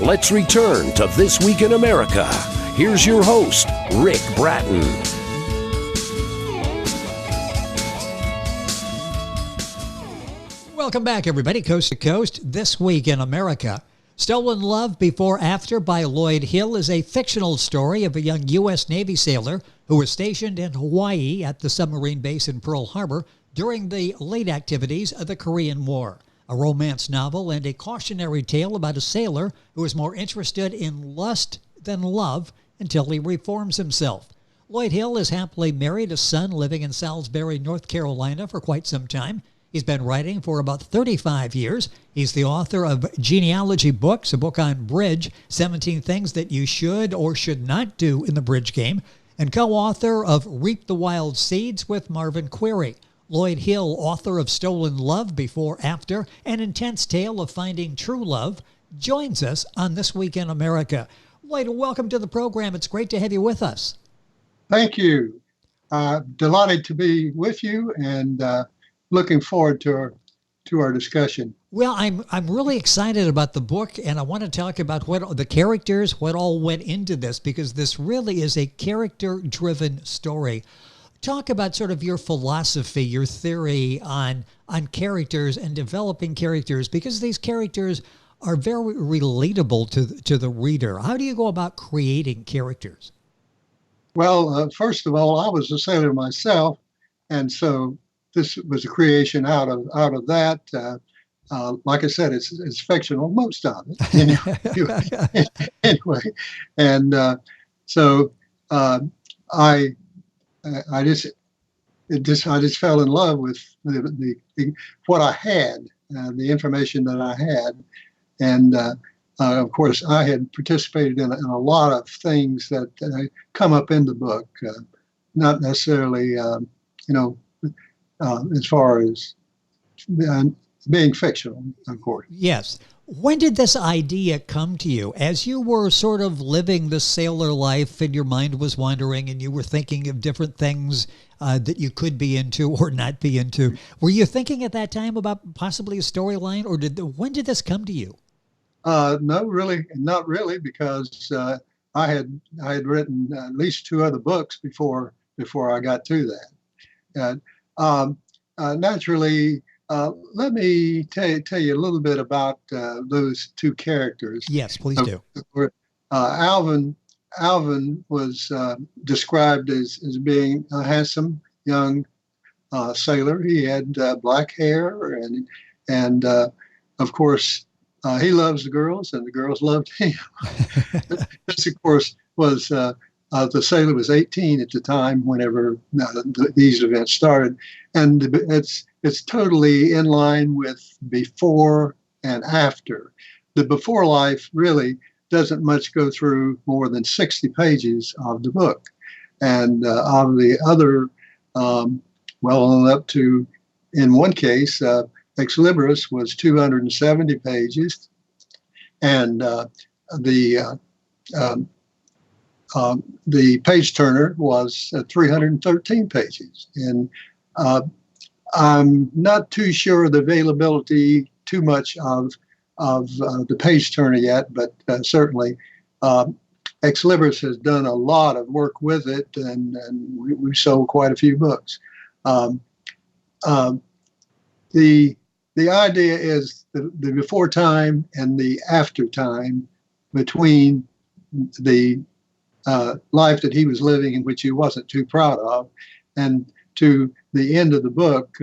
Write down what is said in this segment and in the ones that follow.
Let's return to This Week in America. Here's your host, Rick Bratton. Welcome back, everybody. Coast to Coast, This Week in America. Stolen Love Before After by Loyd Hill is a fictional story of a young U.S. Navy sailor who was stationed in Hawaii at the submarine base in Pearl Harbor during the late activities of the Korean War. A romance novel and a cautionary tale about a sailor who is more interested in lust than love until he reforms himself. Loyd Hill is happily married, a son living in Salisbury, North Carolina for quite some time. He's been writing for about 35 years. He's the author of Genealogy Books, a book on bridge, 17 Things That You Should or Should Not Do in the Bridge Game, and co-author of Reap the Wild Seeds with Marvin Query. Loyd Hill, author of Stolen Love Before After, An Intense Tale of Finding True Love, joins us on This Week in America. Loyd, welcome to the program. It's great to have you with us. Thank you. Delighted to be with you and looking forward to our discussion. Well, I'm really excited about the book, and I want to talk about what the characters, what all went into this, because this really is a character-driven story. Talk about sort of your philosophy, your theory on characters and developing characters, because these characters are very relatable to the reader. How do you go about creating characters? Well, first of all, I was a sailor myself, and so this was a creation out of that. Like I said, it's fictional, most of it. Anyway, and so I just fell in love with the what I had, the information that I had, and of course I had participated in a lot of things that come up in the book, not necessarily as far as being fictional, of course. Yes. When did this idea come to you? As you were sort of living the sailor life and your mind was wandering and you were thinking of different things that you could be into or not be into, were you thinking at that time about possibly a storyline, or when did this come to you? No, really, not really, because I had written at least 2 other books before I got to that. Naturally, let me tell you a little bit about those 2 characters. Yes, please do. Alvin was described as being a handsome young sailor. He had black hair, and of course, he loves the girls, and the girls loved him. This, of course, was the sailor was 18 at the time whenever these events started, and it's totally in line with before and after. The before life really doesn't much go through more than 60 pages of the book, and of the other, well, up to, in one case, Ex Libris was 270 pages, and the page turner was 313 pages. And I'm not too sure of the availability too much of the page turner yet, but certainly Ex Libris has done a lot of work with it, and we sold quite a few books. The idea is the before time and the after time between the life that he was living, in which he wasn't too proud of, and to the end of the book.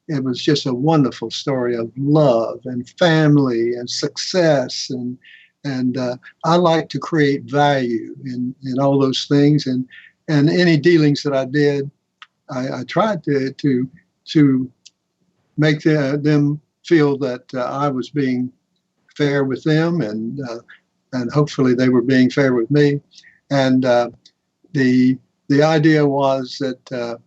It was just a wonderful story of love and family and success, and I like to create value in all those things, and any dealings that I did, I tried to make them feel that I was being fair with them, and hopefully they were being fair with me. And the idea was that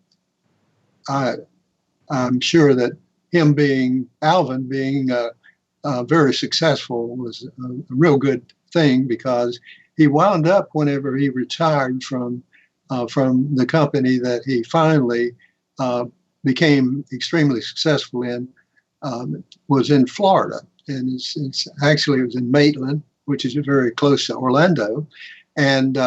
I'm sure that him being Alvin being very successful was a real good thing, because he wound up, whenever he retired from the company that he finally became extremely successful in, was in Florida, and it was in Maitland, which is very close to Orlando. And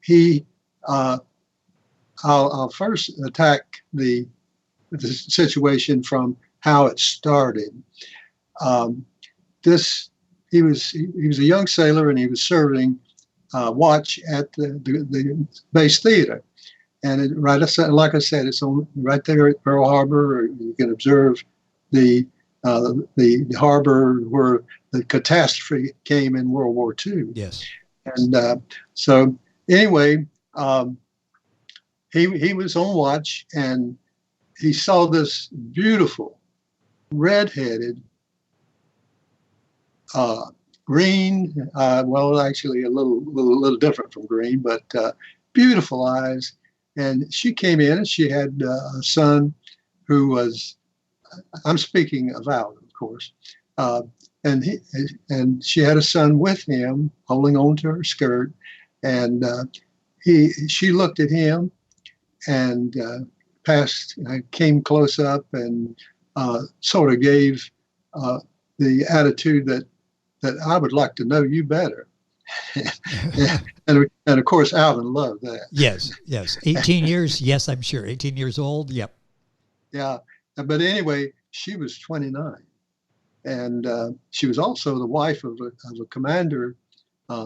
he, I'll first attack the situation from how it started. He was a young sailor, and he was serving watch at the base theater. And like I said, it's right there at Pearl Harbor. You can observe the harbor where the catastrophe came in World War II. Yes. And so anyway, he was on watch, and he saw this beautiful redheaded green, well, actually a little different from green, but beautiful eyes. And she came in, and she had a son who was, I'm speaking of Alvin, of course, and she had a son with him holding on to her skirt, and she looked at him and came close up and sort of gave the attitude that I would like to know you better. and of course, Alvin loved that. Yes. 18 years. Yes, I'm sure. 18 years old. Yep. Yeah. But anyway, she was 29. And she was also the wife of a commander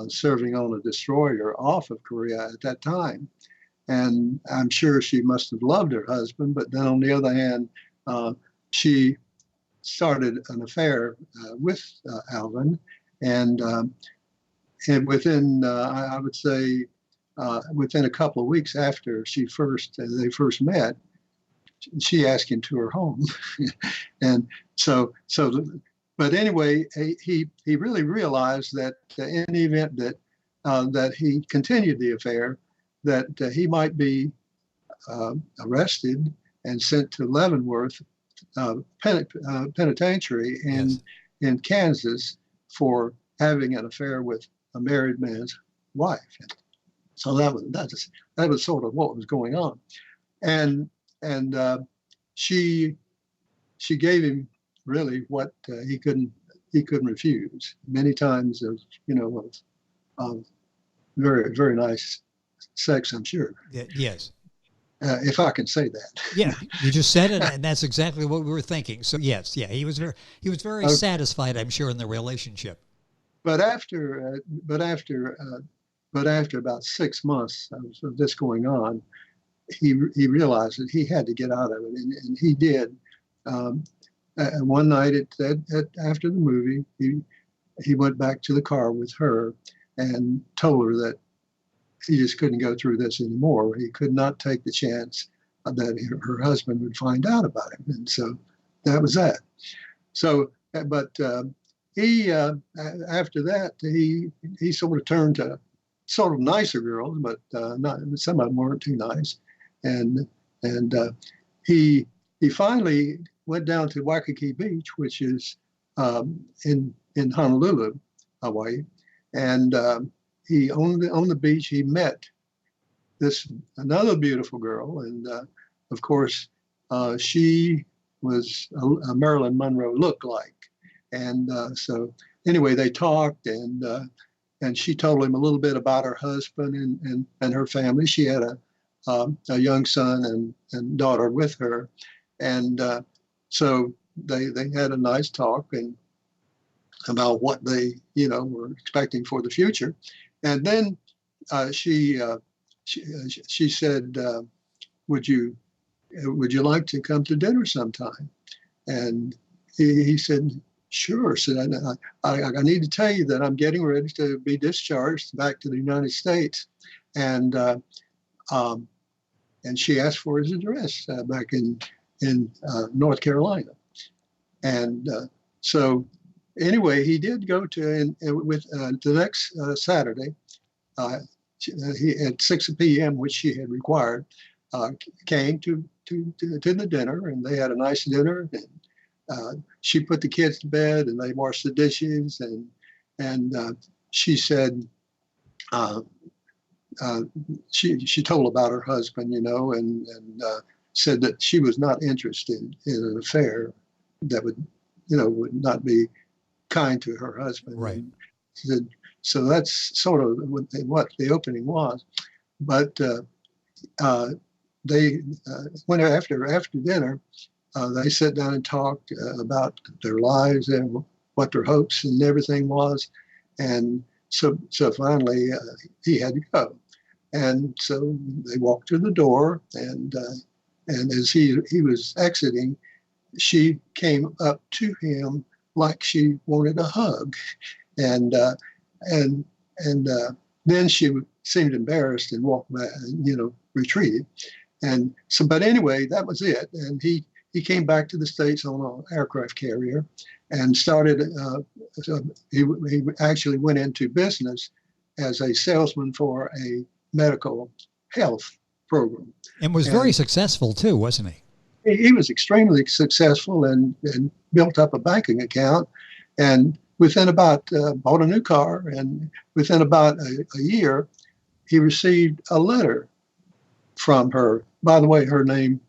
serving on a destroyer off of Korea at that time. And I'm sure she must have loved her husband. But then on the other hand, she started an affair with Alvin. And within, I would say, within a couple of weeks after they first met, she asked him to her home. And but anyway, he really realized that in the event that he continued the affair, that he might be arrested and sent to Leavenworth Penitentiary in Kansas for having an affair with a married man's wife. So that was sort of what was going on, and she gave him really what he couldn't refuse. Many times of very, very nice sex, I'm sure. Yes. If I can say that. Yeah, you just said it, and that's exactly what we were thinking. So yes, yeah, he was very satisfied, I'm sure, in the relationship. But after about 6 months of this going on, he realized that he had to get out of it, and he did. One night after the movie, he went back to the car with her and told her that he just couldn't go through this anymore. He could not take the chance that her husband would find out about him, and so that was that. So, but he after that he sort of turned to sort of nicer girls, but not some of them weren't too nice, and he finally went down to Waikiki Beach, which is in Honolulu, Hawaii, and he on the beach he met another beautiful girl, and of course she was a Marilyn Monroe look-like, and so anyway they talked, and she told him a little bit about her husband and her family. She had a young son and daughter with her, and so they had a nice talk and about what they were expecting for the future. And then she said, would you like to come to dinner sometime? And he said, sure. So I need to tell you that I'm getting ready to be discharged back to the United States. And she asked for his address back in North Carolina. And so anyway, he did go to the next Saturday. He at 6 p.m., which she had required, came to the dinner, and they had a nice dinner. And she put the kids to bed, and they washed the dishes. And she said she told about her husband, and said that she was not interested in an affair that would not be kind to her husband. Right. So that's sort of what the opening was. But they went after dinner. They sat down and talked about their lives and what their hopes and everything was. And so finally he had to go. And so they walked to the door, and as he was exiting, she came up to him like she wanted a hug, and then she seemed embarrassed and walked back, retreated. And so, but anyway, that was it. And he came back to the States on an aircraft carrier, and started. He actually went into business as a salesman for a medical health program, and was very successful too, wasn't he? He was extremely successful and built up a banking account, and within about bought a new car, and within about a year, he received a letter from her. By the way, her name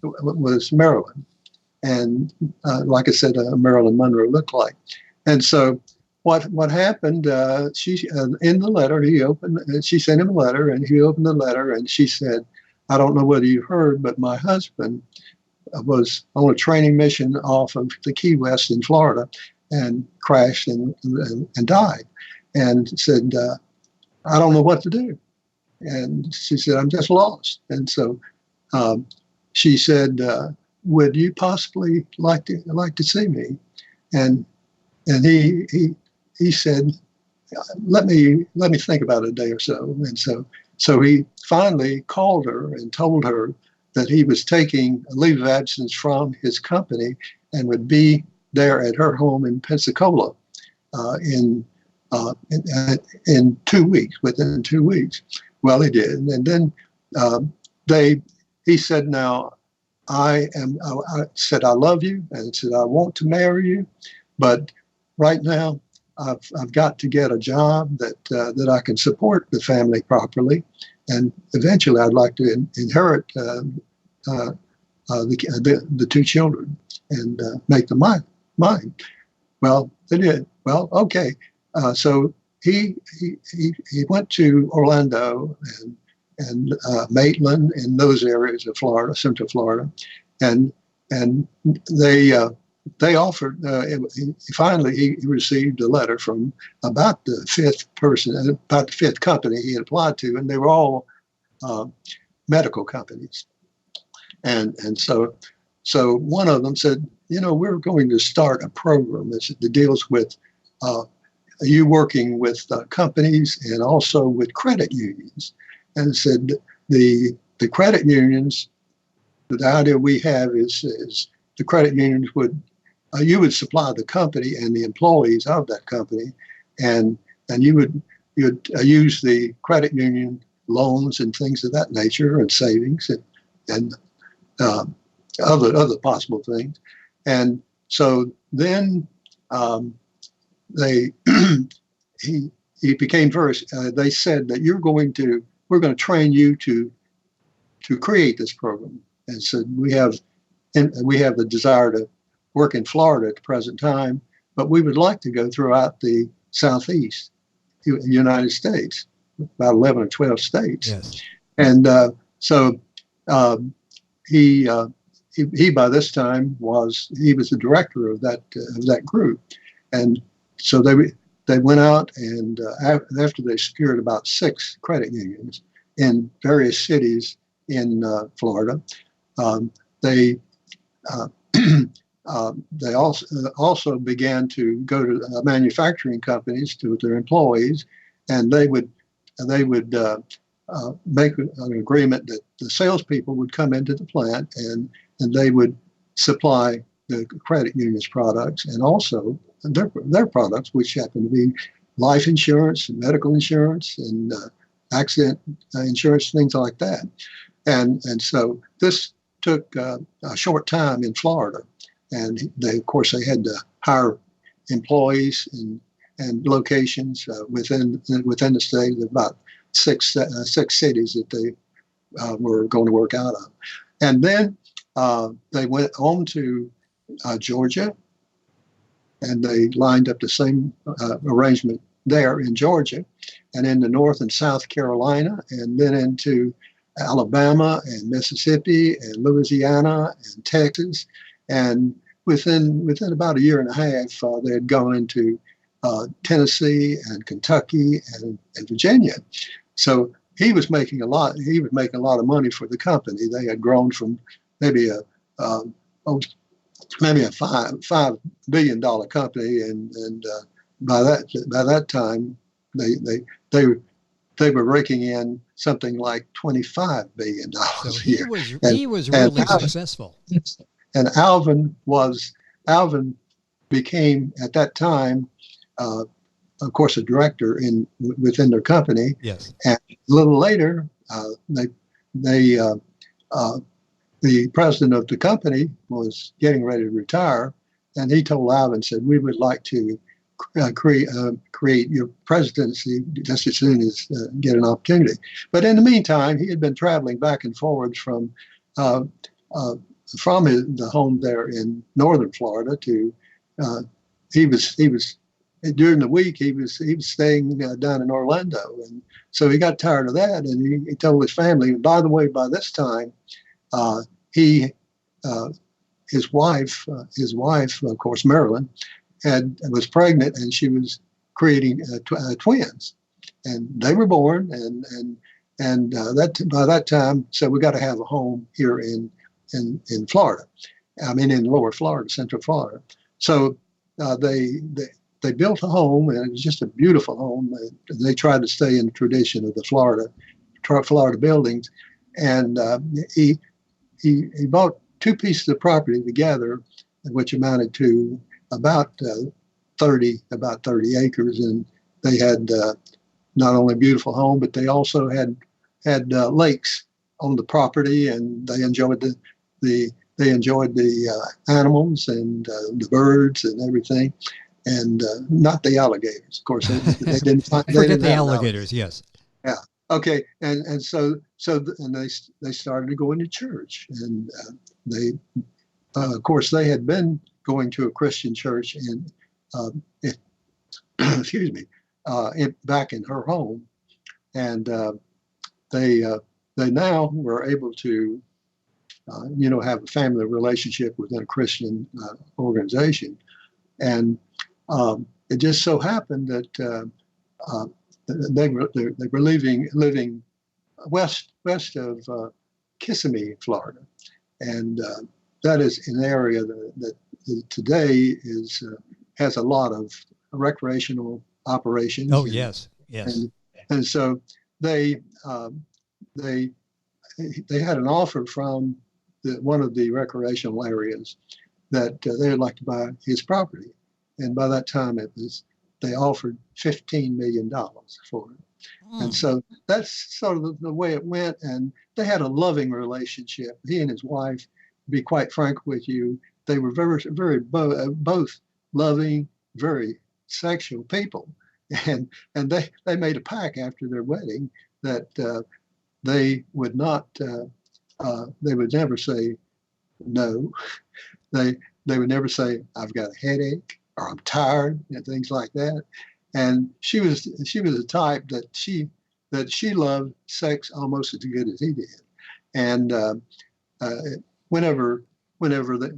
was Marilyn, and like I said, Marilyn Monroe looked like. And so, what happened? She in the letter she sent him a letter, and he opened the letter, and she said, "I don't know whether you heard, but my husband was on a training mission off of the Key West in Florida, and crashed and died." And said, "I don't know what to do." And she said, "I'm just lost." And so she said, "Would you possibly like to see me?" And he said, "Let me think about it a day or so." And so he finally called her and told her that he was taking a leave of absence from his company and would be there at her home in Pensacola in 2 weeks, within 2 weeks. Well, he did. And then he said, "Now, I said, I love you, and said, I want to marry you, but right now I've got to get a job that I can support the family properly. And eventually I'd like to inherit the 2 children and make them mine." Well, they did. Well, okay. So he went to Orlando and Maitland in those areas of Florida, Central Florida, and they offered. Finally, he received a letter from about the 5th company he had applied to, and they were all medical companies. And so one of them said, "We're going to start a program that deals with you working with companies and also with credit unions." And said the credit unions, the idea we have is the credit unions you would supply the company and the employees of that company, and you'd use the credit union loans and things of that nature, and savings and other possible things. And so then he became very. They said that we're going to train you to create this program. And so we have the desire to work in Florida at the present time, but we would like to go throughout the Southeast United States, about 11 or 12 states. Yes. And so he by this time was the director of that group. And so they went out, and after they secured about 6 credit unions in various cities in Florida, they also began to go to manufacturing companies with their employees, and they would make an agreement that the salespeople would come into the plant and they would supply the credit union's products and also their products, which happen to be life insurance and medical insurance and accident insurance, things like that. And so this took a short time in Florida, and of course they had to hire employees and locations within the state of about six cities that they were going to work out of. And then they went on to Georgia, and they lined up the same arrangement there in Georgia, and into North and South Carolina, and then into Alabama and Mississippi and Louisiana and Texas. And within about a year and a half, they had gone into Tennessee and Kentucky and Virginia. So he was making a lot. He was making a lot of money for the company. They had grown from maybe a $5 billion company, and by that time they were raking in something like $25 billion So a year. He was really successful. And Alvin became at that time, of course, a director within their company. Yes. And a little later, the president of the company was getting ready to retire, and he told Alvin, said, "We would like to create your presidency just as soon as get an opportunity." But in the meantime, he had been traveling back and forwards from the home there in northern Florida to he was during the week he was staying down in Orlando, and so he got tired of that, and he told his family. By the way, by this time, his wife, of course, Marilyn, was pregnant, and she was creating twins, and they were born, and that by that time, so we got to have a home here in Florida. I mean, in Lower Florida, Central Florida. So they built a home, and it was just a beautiful home. They tried to stay in the tradition of the Florida buildings, and he bought two pieces of property together, which amounted to about 30 acres, and they had not only a beautiful home, but they also had lakes on the property, and they enjoyed the animals and the birds and everything, and not the alligators. Of course, they didn't find. Forget the alligators. Yes. Yeah. Okay. And so they started to go into church, and they, of course, they had been going to a Christian church excuse me, back in her home, and they now were able to have a family relationship within a Christian organization, and it just so happened that they were living west of Kissimmee, Florida, and that is an area that today has a lot of recreational operations. Oh, yes. And so they had an offer from one of the recreational areas that they would like to buy his property, and by that time they offered $15 million for it. And so that's sort of the way it went, and they had a loving relationship. He and his wife, to be quite frank with you, they were very both loving, very sexual people, and they made a pact after their wedding that they would not, they would never say no. They would never say, "I've got a headache," or "I'm tired," and things like that. And she was the type that she loved sex almost as good as he did. And whenever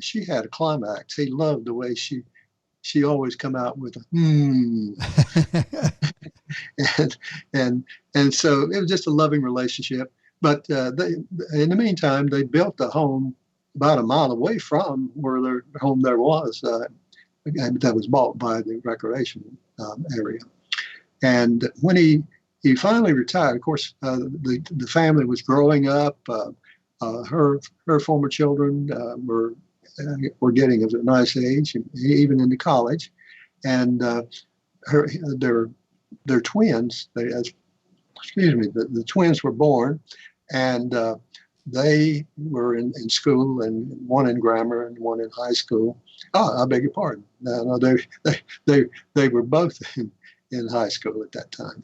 she had a climax, he loved the way she always come out with a and so it was just a loving relationship. But in the meantime, they built a home about a mile away from where their home there was. That was bought by the recreation area. And when he finally retired, of course, the family was growing up. Her former children were getting of a nice age, even into college, and their twins. The twins were born, and they were in school, and one in grammar and one in high school. Oh, I beg your pardon. No, they were both in high school at that time,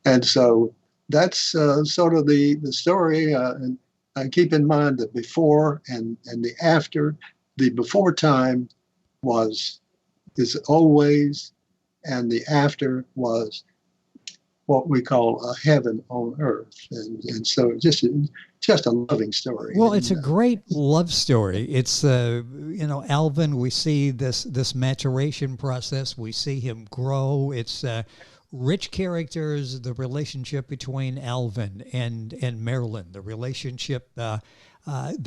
and so that's sort of the story. And keep in mind the before and the after. The before time is always and the after was what we call a heaven on earth, and so just a loving story. Well, it's a great love story. It's Alvin. We see this maturation process. We see him grow. It's rich characters. The relationship between Alvin and Marilyn. The relationship. The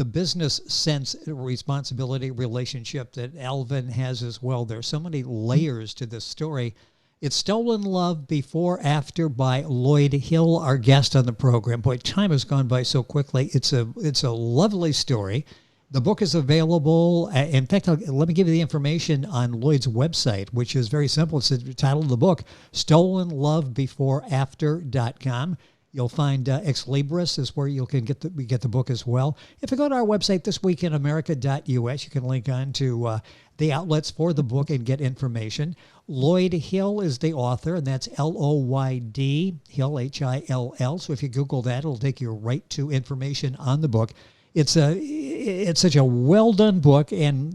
business sense responsibility relationship that Alvin has as well. There's so many layers to this story. It's Stolen Love Before After by Loyd Hill, our guest on the program. Boy, time has gone by so quickly. It's a lovely story. The book is available. In fact, let me give you the information on Loyd's website, which is very simple. It's the title of the book, stolenlovebeforeafter.com. You'll find Ex Libris is where you can get the book as well. If you go to our website, thisweekinamerica.us, you can link on to the outlets for the book and get information. Loyd Hill is the author, and that's Loyd, Hill, Hill. So if you Google that, it'll take you right to information on the book. It's such a well-done book, and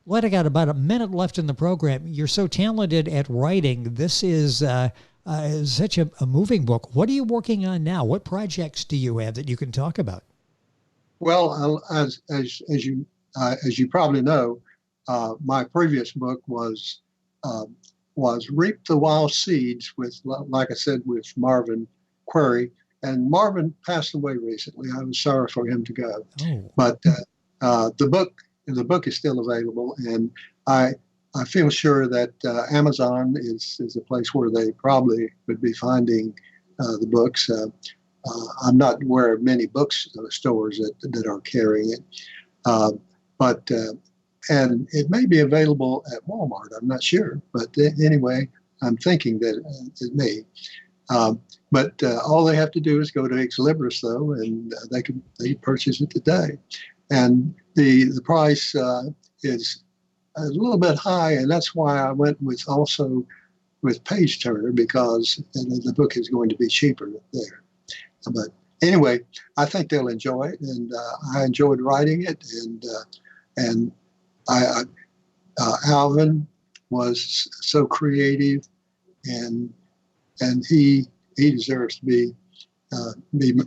Loyd, I got about a minute left in the program. You're so talented at writing. This is such a moving book. What are you working on now? What projects do you have that you can talk about? Well, as you probably know, my previous book was Reap the Wild Seeds with, like I said, with Marvin Query, and Marvin passed away recently. I was sorry for him to go, but the book is still available, and I feel sure that Amazon is a place where they probably would be finding the books. I'm not aware of many bookstores that are carrying it, but and it may be available at Walmart. I'm not sure, but anyway, I'm thinking that it may. But all they have to do is go to Ex Libris, though, and they purchase it today. And the price is a little bit high, and that's why I went with Page Turner, because the book is going to be cheaper there. But anyway, I think they'll enjoy it, and I enjoyed writing it, and Alvin was so creative, and he deserves to be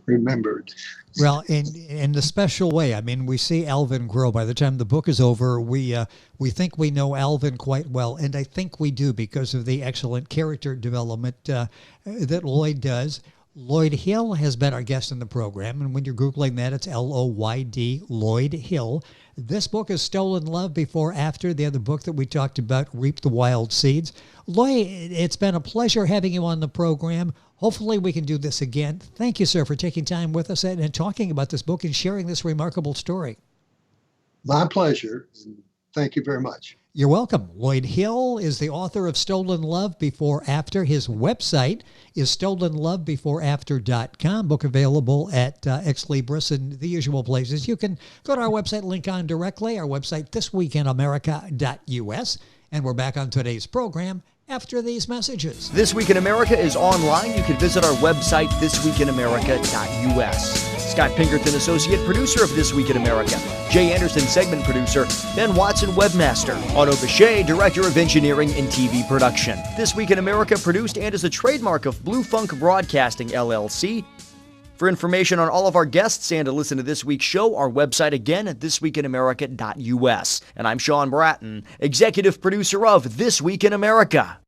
remembered. Well, in the special way. I mean, we see Alvin grow. By the time the book is over, we think we know Alvin quite well, and I think we do because of the excellent character development that Loyd does. Loyd Hill has been our guest in the program, and when you're Googling that, it's Loyd, Loyd Hill. This book is Stolen Love Before After, the other book that we talked about, Reap the Wild Seeds. Loyd, it's been a pleasure having you on the program. Hopefully we can do this again. Thank you, sir, for taking time with us and talking about this book and sharing this remarkable story. My pleasure, and thank you very much. You're welcome. Loyd Hill is the author of Stolen Love Before After. His website is stolenlovebeforeafter.com. Book available at Ex Libris and the usual places. You can go to our website, link on directly. Our website, thisweekinamerica.us. And we're back on today's program after these messages. This Week in America is online. You can visit our website, thisweekinamerica.us. Scott Pinkerton, associate producer of This Week in America. Jay Anderson, segment producer. Ben Watson, webmaster. Otto Bechet, director of engineering and TV production. This Week in America produced and is a trademark of Blue Funk Broadcasting, LLC. For information on all of our guests and to listen to this week's show, our website again at thisweekinamerica.us. And I'm Sean Bratton, executive producer of This Week in America.